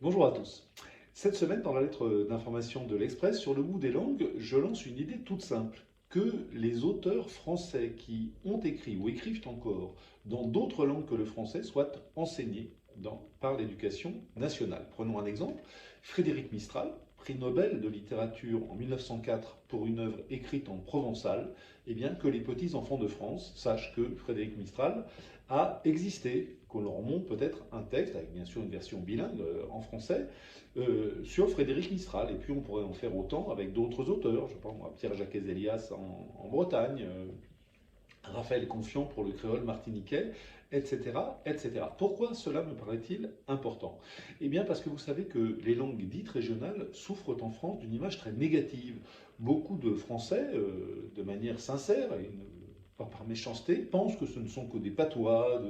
Bonjour à tous. Cette semaine, dans la lettre d'information de l'Express sur le bout des langues, je lance une idée toute simple. Que les auteurs français qui ont écrit ou écrivent encore dans d'autres langues que le français soient enseignés par l'éducation nationale. Prenons un exemple. Frédéric Mistral, prix Nobel de littérature en 1904 pour une œuvre écrite en provençal, eh bien que les petits-enfants de France sachent que Frédéric Mistral a existé, qu'on leur montre peut-être un texte, avec bien sûr une version bilingue en français, sur Frédéric Mistral. Et puis on pourrait en faire autant avec d'autres auteurs, je sais pas moi, Pierre-Jacques Hézélias en Bretagne, Raphaël Confiant pour le créole martiniquais, etc., etc. Pourquoi cela me paraît-il important? Eh bien parce que vous savez que les langues dites régionales souffrent en France d'une image très négative. Beaucoup de Français, de manière sincère, et pas par méchanceté, pensent que ce ne sont que des patois,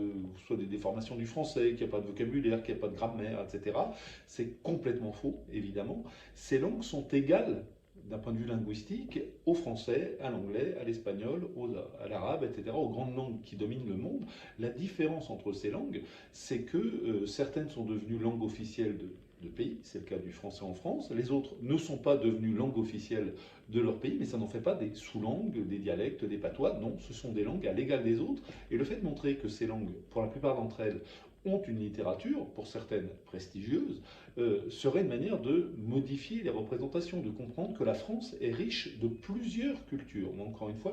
soit des déformations du français, qu'il n'y a pas de vocabulaire, qu'il n'y a pas de grammaire, etc. C'est complètement faux, évidemment. Ces langues sont égales d'un point de vue linguistique, au français, à l'anglais, à l'espagnol, à l'arabe, etc., aux grandes langues qui dominent le monde. La différence entre ces langues, c'est que certaines sont devenues langues officielles de pays, c'est le cas du français en France, les autres ne sont pas devenues langues officielles de leur pays, mais ça n'en fait pas des sous-langues, des dialectes, des patois, non, ce sont des langues à l'égal des autres, et le fait de montrer que ces langues, pour la plupart d'entre elles, ont une littérature, pour certaines prestigieuse, serait une manière de modifier les représentations, de comprendre que la France est riche de plusieurs cultures. Donc, encore une fois,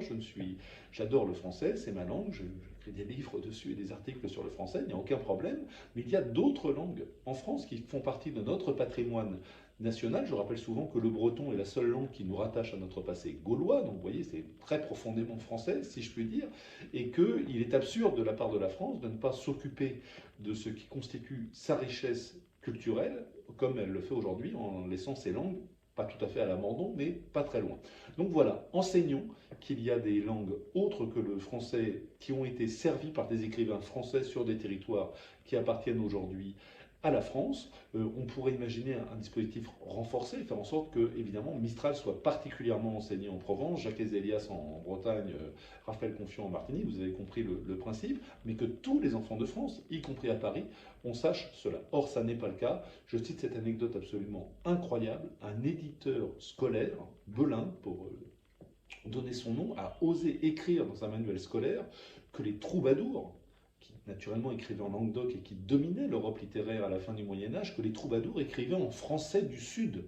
j'adore le français, c'est ma langue, j'écris des livres dessus et des articles sur le français, il n'y a aucun problème, mais il y a d'autres langues en France qui font partie de notre patrimoine national. Je rappelle souvent que le breton est la seule langue qui nous rattache à notre passé gaulois, donc vous voyez, c'est très profondément français, si je puis dire, et qu'il est absurde de la part de la France de ne pas s'occuper de ce qui constitue sa richesse culturelle, comme elle le fait aujourd'hui, en laissant ses langues pas tout à fait à l'abandon, mais pas très loin. Donc voilà, enseignons qu'il y a des langues autres que le français qui ont été servies par des écrivains français sur des territoires qui appartiennent aujourd'hui à la France. On pourrait imaginer un dispositif renforcé, faire en sorte que, évidemment, Mistral soit particulièrement enseigné en Provence, Jacques Hézélias en Bretagne, Raphaël Confiant en Martinique, vous avez compris le principe, mais que tous les enfants de France, y compris à Paris, on sache cela. Or, ça n'est pas le cas. Je cite cette anecdote absolument incroyable. Un éditeur scolaire, Belin, pour donner son nom, a osé écrire dans un manuel scolaire que les troubadours, qui naturellement écrivaient en Languedoc et qui dominaient l'Europe littéraire à la fin du Moyen Âge, que les troubadours écrivaient en français du Sud.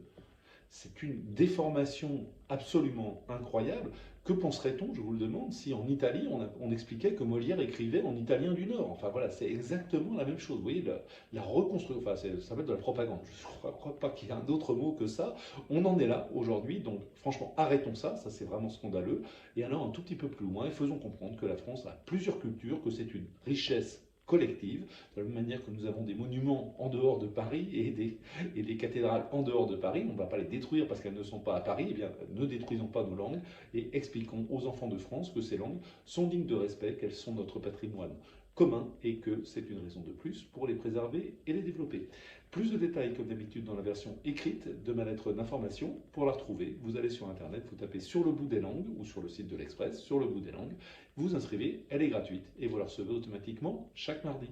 C'est une déformation absolument incroyable. Que penserait-on, je vous le demande, si en Italie on expliquait que Molière écrivait en italien du Nord? Enfin voilà, c'est exactement la même chose. Vous voyez, la reconstruction, enfin ça s'appelle de la propagande. Je ne crois pas qu'il y ait un autre mot que ça. On en est là aujourd'hui, donc franchement arrêtons ça, ça c'est vraiment scandaleux. Et allons un tout petit peu plus loin et faisons comprendre que la France a plusieurs cultures, que c'est une richesse collective, de la même manière que nous avons des monuments en dehors de Paris et des cathédrales en dehors de Paris, on ne va pas les détruire parce qu'elles ne sont pas à Paris, eh bien ne détruisons pas nos langues et expliquons aux enfants de France que ces langues sont dignes de respect, qu'elles sont notre patrimoine commun et que c'est une raison de plus pour les préserver et les développer. Plus de détails comme d'habitude dans la version écrite de ma lettre d'information. Pour la retrouver, vous allez sur internet, vous tapez sur le bout des langues ou sur le site de l'Express, sur le bout des langues, vous inscrivez, elle est gratuite et vous la recevez automatiquement chaque mardi.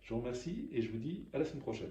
Je vous remercie et je vous dis à la semaine prochaine.